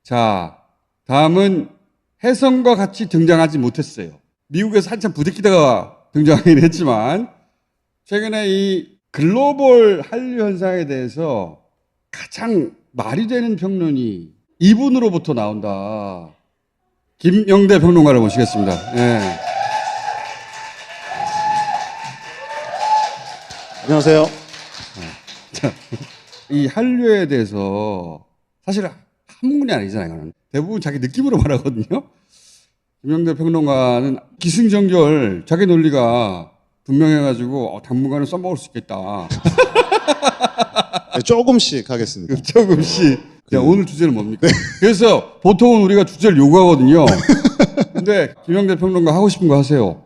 자, 다음은 혜성과 같이 등장하지 못했어요. 미국에서 한참 부대끼다가 등장하긴 했지만 최근에 이 글로벌 한류 현상에 대해서 가장 말이 되는 평론이 이분으로부터 나온다. 김영대 평론가를 모시겠습니다. 네. 안녕하세요. 자, 이 한류에 대해서 사실 한문이 아니잖아요. 이거는. 대부분 자기 느낌으로 말하거든요. 김영대 평론가는 기승전결 자기 논리가 분명해가지고 당분간은 써먹을 수 있겠다. 네, 조금씩 하겠습니다. 조금씩. 자, 오늘 주제는 뭡니까? 그래서 보통은 우리가 주제를 요구하거든요. 근데 김영대 평론가 하고 싶은 거 하세요.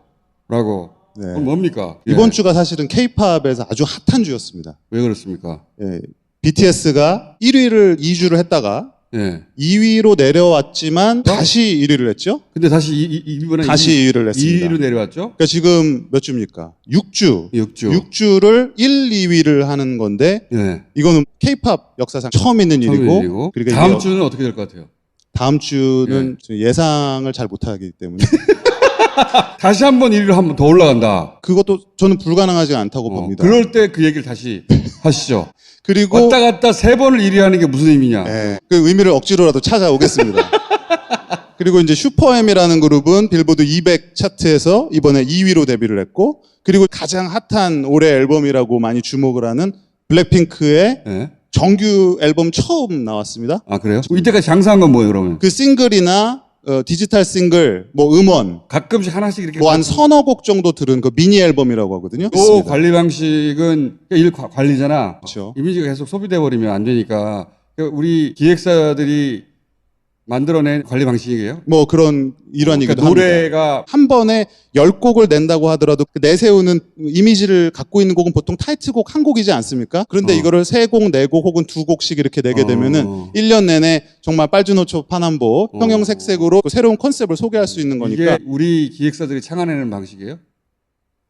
라고. 네. 그럼 뭡니까? 이번 주가 사실은 K-팝에서 아주 핫한 주였습니다. 왜 그렇습니까? 예, BTS가 1위를 2주를 했다가 예. 2위로 내려왔지만 다시 1위를 했죠? 근데 다시 이번에 다시 2위를 했습니다. 2위로 내려왔죠? 그러니까 지금 몇 주입니까? 6주. 6주. 6주를 1, 2위를 하는 건데 예. 이거는 K-팝 역사상 처음 있는 일이고 일이고. 그리고 다음 이게 주는 어떻게 될 것 같아요? 다음 주는 예상을 잘 못하기 때문에 다시 한번 1위로 한 번 더 올라간다. 그것도 저는 불가능하지 않다고 봅니다. 그럴 때 그 얘기를 다시 하시죠. 그리고 왔다 갔다 3번을 1위 하는 게 무슨 의미냐? 예, 그 의미를 억지로라도 찾아오겠습니다. 그리고 이제 슈퍼엠이라는 그룹은 빌보드 200 차트에서 이번에 2위로 데뷔를 했고, 그리고 가장 핫한 올해 앨범이라고 많이 주목을 하는 블랙핑크의 예. 정규 앨범 처음 나왔습니다. 아, 그래요? 이때까지 장사한 건 뭐예요, 그러면? 그 싱글이나 디지털 싱글, 뭐 음원, 가끔씩 하나씩 이렇게. 뭐 한 서너 곡 정도 들은 그 미니 앨범이라고 하거든요. 또 있습니다. 관리 방식은 일 관리잖아. 그렇죠. 이미지가 계속 소비돼 버리면 안 되니까 우리 기획사들이 만들어낸 관리 방식이에요. 뭐 그런 일환이기도 그러니까 합니다. 노래가 한 번에 10곡을 낸다고 하더라도 그 내세우는 이미지를 갖고 있는 곡은 보통 타이틀곡 한 곡이지 않습니까? 그런데 이거를 3곡, 4곡 혹은 2곡씩 이렇게 내게 되면은 1년 내내 정말 빨주노초 파남보 형형색색으로 새로운 컨셉을 소개할 수 있는 거니까 이게 우리 기획사들이 창안해낸 방식이에요?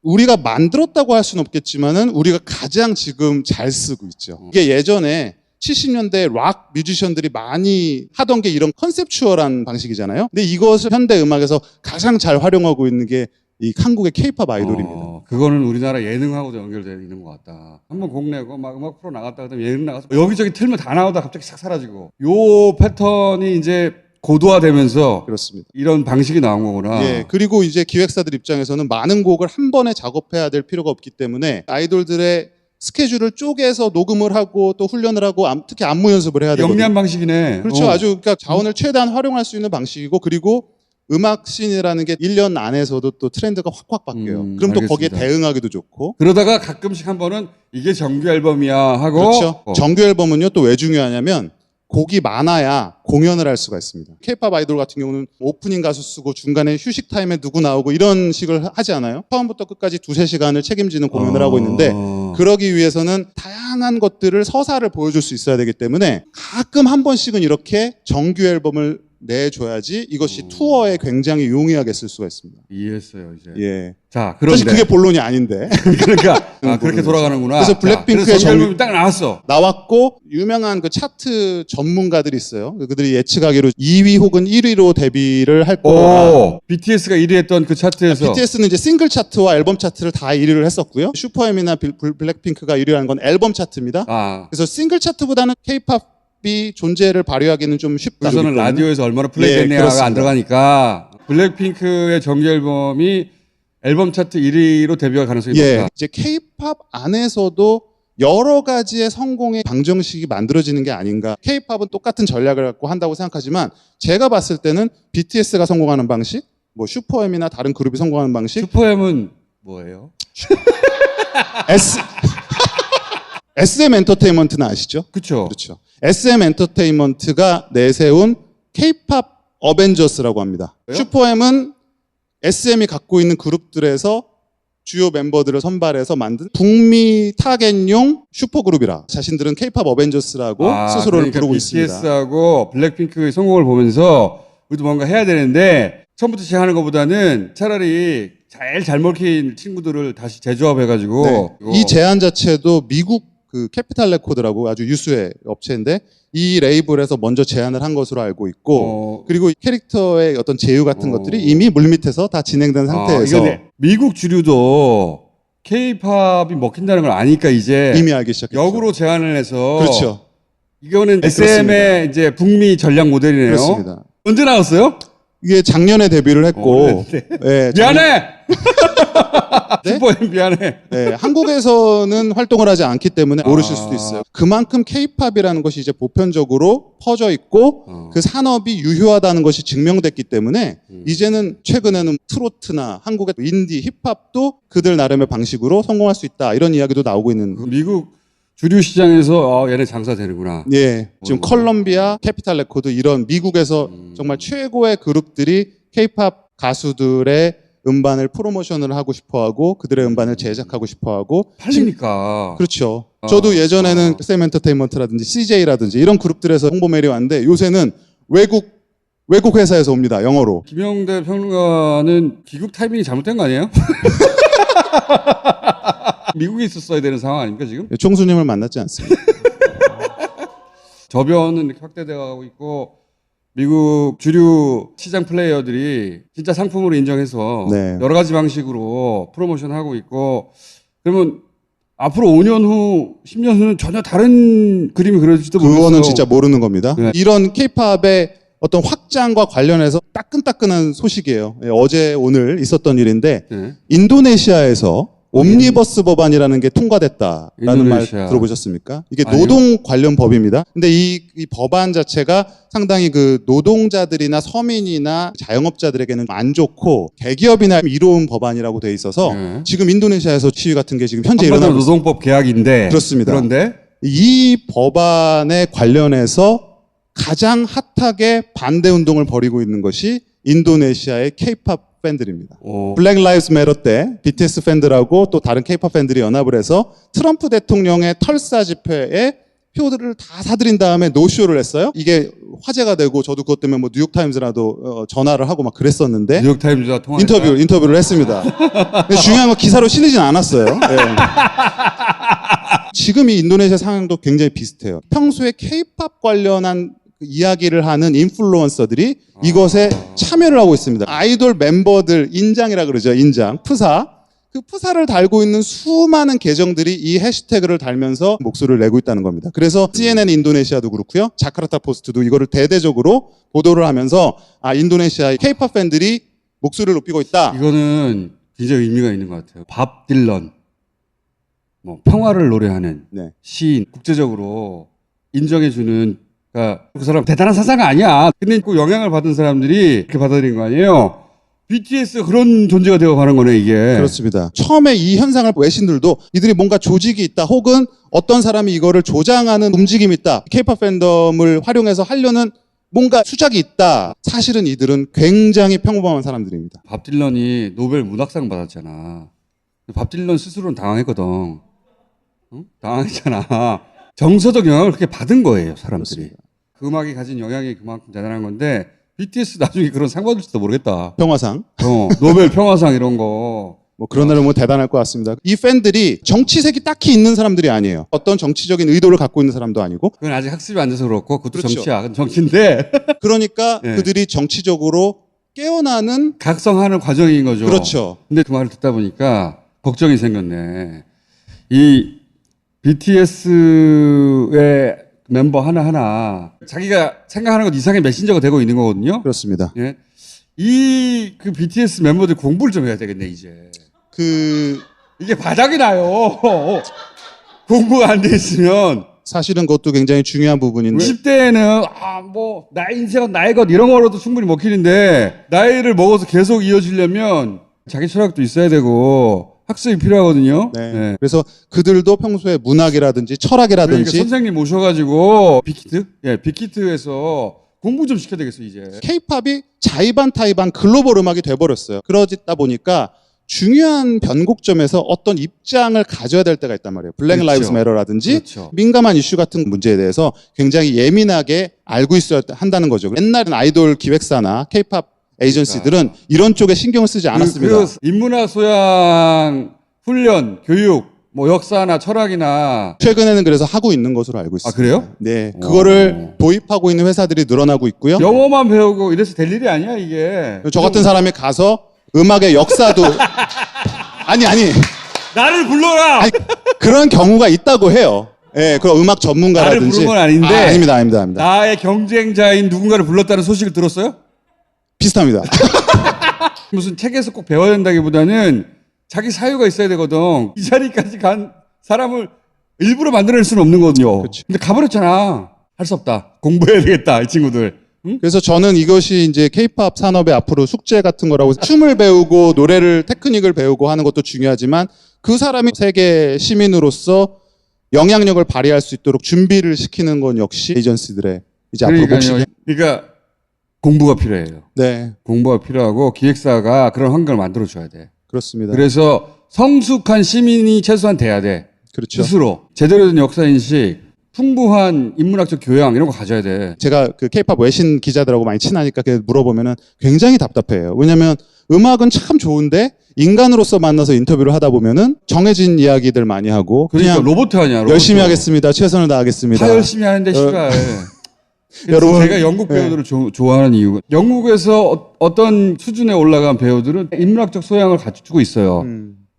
우리가 만들었다고 할 수는 없겠지만은 우리가 가장 지금 잘 쓰고 있죠. 이게 예전에 70년대 락 뮤지션들이 많이 하던 게 이런 컨셉추얼한 방식이잖아요. 근데 이것을 현대 음악에서 가장 잘 활용하고 있는 게 이 한국의 케이팝 아이돌입니다. 그거는 우리나라 예능하고도 연결되어 있는 것 같다. 한번 곡 내고 막 음악 프로 나갔다 그다음에 예능 나가서 여기저기 틀면 다 나오다 갑자기 싹 사라지고 요 패턴이 이제 고도화되면서 그렇습니다. 이런 방식이 나온 거구나. 예, 그리고 이제 기획사들 입장에서는 많은 곡을 한 번에 작업해야 될 필요가 없기 때문에 아이돌들의 스케줄을 쪼개서 녹음을 하고 또 훈련을 하고 특히 안무 연습을 해야 되거든요. 영리한 방식이네. 그렇죠. 아주 그러니까 자원을 최대한 활용할 수 있는 방식이고 그리고 음악 씬이라는 게 1년 안에서도 또 트렌드가 확확 바뀌어요. 그럼 또 거기에 알겠습니다. 대응하기도 좋고. 그러다가 가끔씩 한 번은 이게 정규 앨범이야 하고. 그렇죠. 정규 앨범은요 또 왜 중요하냐면 곡이 많아야 공연을 할 수가 있습니다. K-팝 아이돌 같은 경우는 오프닝 가수 쓰고 중간에 휴식 타임에 누구 나오고 이런 식을 하지 않아요? 처음부터 끝까지 2-3시간을 책임지는 공연을 하고 있는데 그러기 위해서는 다양한 것들을 서사를 보여줄 수 있어야 되기 때문에 가끔 한 번씩은 이렇게 정규 앨범을 내줘야지 이것이 투어에 굉장히 용이하게 쓸 수가 있습니다. 이해했어요 이제. 예. 자, 그런데 사실 그게 본론이 아닌데. 그러니까 그렇게 돌아가는구나. 그래서 블랙핑크의 그래서 정규 앨범이 딱 나왔어. 나왔고 유명한 그 차트 전문가들이 있어요. 그들이 예측하기로 2위 혹은 1위로 데뷔를 할 거다. BTS가 1위 했던 그 차트에서. BTS는 이제 싱글 차트와 앨범 차트를 다 1위를 했었고요. 슈퍼엠이나 블랙핑크가 1위라는 건 앨범 차트입니다. 그래서 싱글 차트보다는 K-팝이 존재를 발휘하기는 좀 쉽다. 그래서는 라디오에서 얼마나 플레이됐냐가 안 들어가니까 블랙핑크의 정규 앨범이 앨범 차트 1위로 데뷔할 가능성이 높다. 이제 K-팝 안에서도 여러 가지의 성공의 방정식이 만들어지는 게 아닌가. K-팝은 똑같은 전략을 갖고 한다고 생각하지만 제가 봤을 때는 BTS가 성공하는 방식, 뭐 슈퍼엠이나 다른 그룹이 성공하는 방식. 슈퍼엠은 뭐예요? SM 엔터테인먼트는 아시죠? 그렇죠. 그렇죠. SM 엔터테인먼트가 내세운 K-팝 어벤져스라고 합니다. 왜요? 슈퍼엠은 SM이 갖고 있는 그룹들에서 주요 멤버들을 선발해서 만든 북미 타겟용 슈퍼그룹이라 자신들은 K-팝 어벤져스라고 스스로를 그러니까 부르고 있습니다. BTS하고 블랙핑크의 성공을 보면서 우리도 뭔가 해야 되는데 처음부터 시작하는 것보다는 차라리 잘 먹힌 친구들을 다시 재조합해가지고 이 제안 자체도 미국 그 캐피탈 레코드라고 아주 유수의 업체인데 이 레이블에서 먼저 제안을 한 것으로 알고 있고 그리고 캐릭터의 어떤 제휴 같은 것들이 이미 물밑에서 다 진행된 상태에서 이거네. 미국 주류도 K-팝이 먹힌다는 걸 아니까 이제 이미 알기 시작했죠. 역으로 제안을 해서 그렇죠. 이거는 네, SM의 이제 북미 전략 모델이네요. 그렇습니다. 언제 나왔어요? 이게 작년에 데뷔를 했고 예, 미안해. 네? 슈퍼엠 미안해. 네, 한국에서는 활동을 하지 않기 때문에 모르실 수도 있어요. 그만큼 K-팝이라는 것이 이제 보편적으로 퍼져 있고 그 산업이 유효하다는 것이 증명됐기 때문에 이제는 최근에는 트로트나 한국의 인디, 힙합도 그들 나름의 방식으로 성공할 수 있다. 이런 이야기도 나오고 있는. 미국 주류 시장에서 얘네 장사 되는구나. 예, 지금 컬럼비아, 캐피탈 레코드 이런 미국에서 정말 최고의 그룹들이 K-팝 가수들의 음반을 프로모션을 하고 싶어하고 그들의 음반을 제작하고 싶어하고 팔리니까. 그렇죠. 저도 예전에는 샘 엔터테인먼트라든지 CJ라든지 이런 그룹들에서 홍보 메일이 왔는데 요새는 외국 회사에서 옵니다. 영어로. 김영대 평론가는 귀국 타이밍이 잘못된 거 아니에요? 미국에 있었어야 되는 상황 아닙니까 지금? 총수님을 만났지 않습니다. 저변은 이렇게 확대되어 가고 있고 미국 주류 시장 플레이어들이 진짜 상품으로 인정해서 네. 여러 가지 방식으로 프로모션하고 있고 그러면 앞으로 5년 후, 10년 후는 전혀 다른 그림이 그려질지도 모르겠어요. 그거는 진짜 모르는 겁니다. 네. 이런 K-팝의 어떤 확장과 관련해서 따끈따끈한 소식이에요. 예, 어제 오늘 있었던 일인데 네. 인도네시아에서 옴니버스 법안이라는 게 통과됐다라는 인도네시아. 말 들어보셨습니까? 이게 아니요. 노동 관련 법입니다. 근데 이 법안 자체가 상당히 그 노동자들이나 서민이나 자영업자들에게는 안 좋고 대기업이나 이로운 법안이라고 돼 있어서 네. 지금 인도네시아에서 시위 같은 게 지금 현재 한반도 일어나고 있습니다. 노동법 계약인데 그렇습니다. 그런데 이 법안에 관련해서 가장 핫하게 반대 운동을 벌이고 있는 것이 인도네시아의 K-팝 팬들입니다. 블랙 라이브스 매터 때 BTS 팬들하고 또 다른 K-팝 팬들이 연합을 해서 트럼프 대통령의 털사 집회에 표들을 다 사들인 다음에 노쇼를 했어요. 이게 화제가 되고 저도 그것 때문에 뭐 뉴욕타임즈라도 전화를 하고 막 그랬었는데 뉴욕타임즈와 통화 인터뷰를 했습니다. 근데 중요한 건 기사로 실리진 않았어요. 예. 지금 이 인도네시아 상황도 굉장히 비슷해요. 평소에 K-팝 관련한 이야기를 하는 인플루언서들이 이것에 참여를 하고 있습니다. 아이돌 멤버들 인장이라 그러죠. 인장, 프사. 그 프사를 달고 있는 수많은 계정들이 이 해시태그를 달면서 목소리를 내고 있다는 겁니다. 그래서 CNN 인도네시아도 그렇고요. 자카르타 포스트도 이거를 대대적으로 보도를 하면서 인도네시아의 K-팝 팬들이 목소리를 높이고 있다. 이거는 굉장히 의미가 있는 것 같아요. 밥 딜런, 뭐 평화를 노래하는 네. 시인, 국제적으로 인정해주는, 그러니까 그 사람 대단한 사자가 아니야. 근데 그 영향을 받은 사람들이 이렇게 받아들인 거 아니에요. BTS 그런 존재가 되어 가는 거네 이게. 그렇습니다. 처음에 이 현상을 외신들도 이들이 뭔가 조직이 있다 혹은 어떤 사람이 이거를 조장하는 움직임이 있다. K-팝 팬덤을 활용해서 하려는 뭔가 수작이 있다. 사실은 이들은 굉장히 평범한 사람들입니다. 밥 딜런이 노벨 문학상 받았잖아. 밥 딜런 스스로는 당황했거든. 응? 당황했잖아. 정서적 영향을 그렇게 받은 거예요, 사람들이. 그렇습니다. 그 음악이 가진 영향이 그만큼 대단한 건데 BTS 나중에 그런 상 받을지도 모르겠다. 평화상. 노벨 평화상 이런 거. 뭐 그런 날은 뭐 대단할 것 같습니다. 이 팬들이 정치색이 딱히 있는 사람들이 아니에요. 어떤 정치적인 의도를 갖고 있는 사람도 아니고. 그건 아직 학습이 안 돼서 그렇고 그것도 그렇죠. 정치야. 그건 정치인데 그러니까 네. 그들이 정치적으로 깨어나는 각성하는 과정인 거죠. 그렇죠. 근데 그 말을 듣다 보니까 걱정이 생겼네. 이 BTS의 멤버 하나하나 자기가 생각하는 것 이상의 메신저가 되고 있는 거거든요. 그렇습니다. 예. 그 BTS 멤버들 공부를 좀 해야 되겠네, 이제. 이게 바닥이 나요. 공부가 안 돼 있으면. 사실은 그것도 굉장히 중요한 부분인데 20대에는, 나의 인생은 나의 것, 이런 거로도 충분히 먹히는데, 나이를 먹어서 계속 이어지려면 자기 철학도 있어야 되고, 학습이 필요하거든요. 네. 네. 그래서 그들도 평소에 문학이라든지 그러니까 철학이라든지 선생님 모셔가지고, 빅히트? 예, 빅히트에서 공부 좀 시켜야 되겠어, 이제. K-팝이 자의반 타의반 글로벌 음악이 돼버렸어요. 그러다 보니까 중요한 변곡점에서 어떤 입장을 가져야 될 때가 있단 말이에요. 블랙 그렇죠. 라이브스 매터라든지 그렇죠. 민감한 이슈 같은 문제에 대해서 굉장히 예민하게 알고 있어야 한다는 거죠. 옛날엔 아이돌 기획사나 K-팝 에이전시들은 이런 쪽에 신경을 쓰지 않았습니다. 인문학 소양, 훈련, 교육, 뭐 역사나 철학이나 최근에는 그래서 하고 있는 것으로 알고 있습니다. 그래요? 네, 그거를 도입하고 있는 회사들이 늘어나고 있고요. 영어만 배우고 이래서 될 일이 아니야 이게. 저 같은 사람이 가서 음악의 역사도 아니 나를 불러라. 그런 경우가 있다고 해요. 예, 그런 음악 전문가라든지. 나를 부른 건 아닌데. 아닙니다. 나의 경쟁자인 누군가를 불렀다는 소식을 들었어요? 비슷합니다. 무슨 책에서 꼭 배워야 된다기보다는 자기 사유가 있어야 되거든. 이 자리까지 간 사람을 일부러 만들어낼 수는 없는 거거든요. 그치. 근데 가버렸잖아. 할 수 없다. 공부해야 되겠다, 이 친구들. 응? 그래서 저는 이것이 이제 케이팝 산업의 앞으로 숙제 같은 거라고 춤을 배우고 노래를 테크닉을 배우고 하는 것도 중요하지만 그 사람이 세계 시민으로서 영향력을 발휘할 수 있도록 준비를 시키는 건 역시 에이전시들의 이제 앞으로 몫이. 그러니까 공부가 필요해요. 네, 공부가 필요하고 기획사가 그런 환경을 만들어줘야 돼. 그렇습니다. 그래서 성숙한 시민이 최소한 돼야 돼. 그렇죠. 스스로. 제대로 된 역사인식, 풍부한 인문학적 교양 이런 거 가져야 돼. 제가 그 케이팝 외신 기자들하고 많이 친하니까 물어보면은 굉장히 답답해요. 왜냐면 음악은 참 좋은데 인간으로서 만나서 인터뷰를 하다 보면은 정해진 이야기들 많이 하고 그러니까 그냥 로봇 아니야. 로봇. 열심히 하겠습니다. 최선을 다하겠습니다. 다 열심히 하는데 씨발. 여러분, 제가 영국 배우들을 좋아하는 이유가 영국에서 어떤 수준에 올라간 배우들은 인문학적 소양을 갖추고 있어요.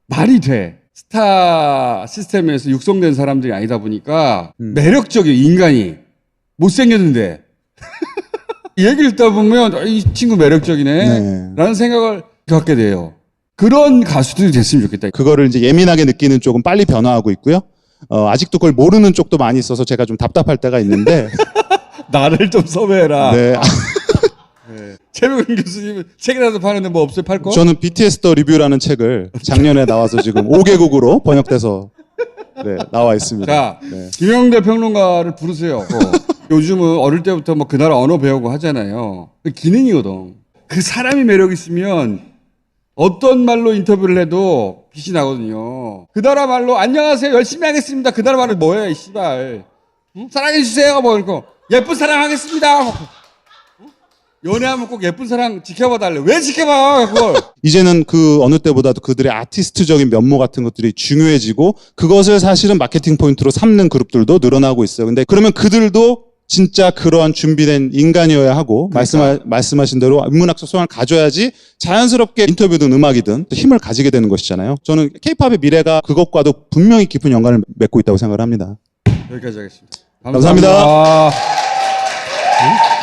말이 돼. 스타 시스템에서 육성된 사람들이 아니다 보니까 매력적인 인간이 못생겼는데 이 얘기를 듣다 보면 이 친구 매력적이네 네. 라는 생각을 갖게 돼요. 그런 가수들이 됐으면 좋겠다. 그거를 이제 예민하게 느끼는 쪽은 빨리 변화하고 있고요. 아직도 그걸 모르는 쪽도 많이 있어서 제가 좀 답답할 때가 있는데 나를 좀 섭외해라. 네. 최백은 교수님은 책이라도 파는데 뭐 없어요? 팔 거? 저는 BTS 더 리뷰라는 책을 작년에 나와서 지금 5개국으로 번역돼서 네, 나와 있습니다. 자, 네. 김영대 평론가를 부르세요. 요즘은 어릴 때부터 뭐 그 나라 언어 배우고 하잖아요. 그 기능이거든. 그 사람이 매력 있으면 어떤 말로 인터뷰를 해도 빛이 나거든요. 그 나라 말로 안녕하세요 열심히 하겠습니다. 그 나라 말은 뭐야 이 씨발. 응? 사랑해주세요 뭐 이거 예쁜 사랑 하겠습니다. 연애하면 꼭 예쁜 사랑 지켜봐 달래. 왜 지켜봐 그걸. 이제는 그 어느 때보다도 그들의 아티스트적인 면모 같은 것들이 중요해지고 그것을 사실은 마케팅 포인트로 삼는 그룹들도 늘어나고 있어요. 근데 그러면 그들도 진짜 그러한 준비된 인간이어야 하고 말씀하신 대로 인문학적 소양을 가져야지 자연스럽게 인터뷰든 음악이든 힘을 가지게 되는 것이잖아요. 저는 케이팝의 미래가 그것과도 분명히 깊은 연관을 맺고 있다고 생각을 합니다. 여기까지 하겠습니다. 감사합니다. 응?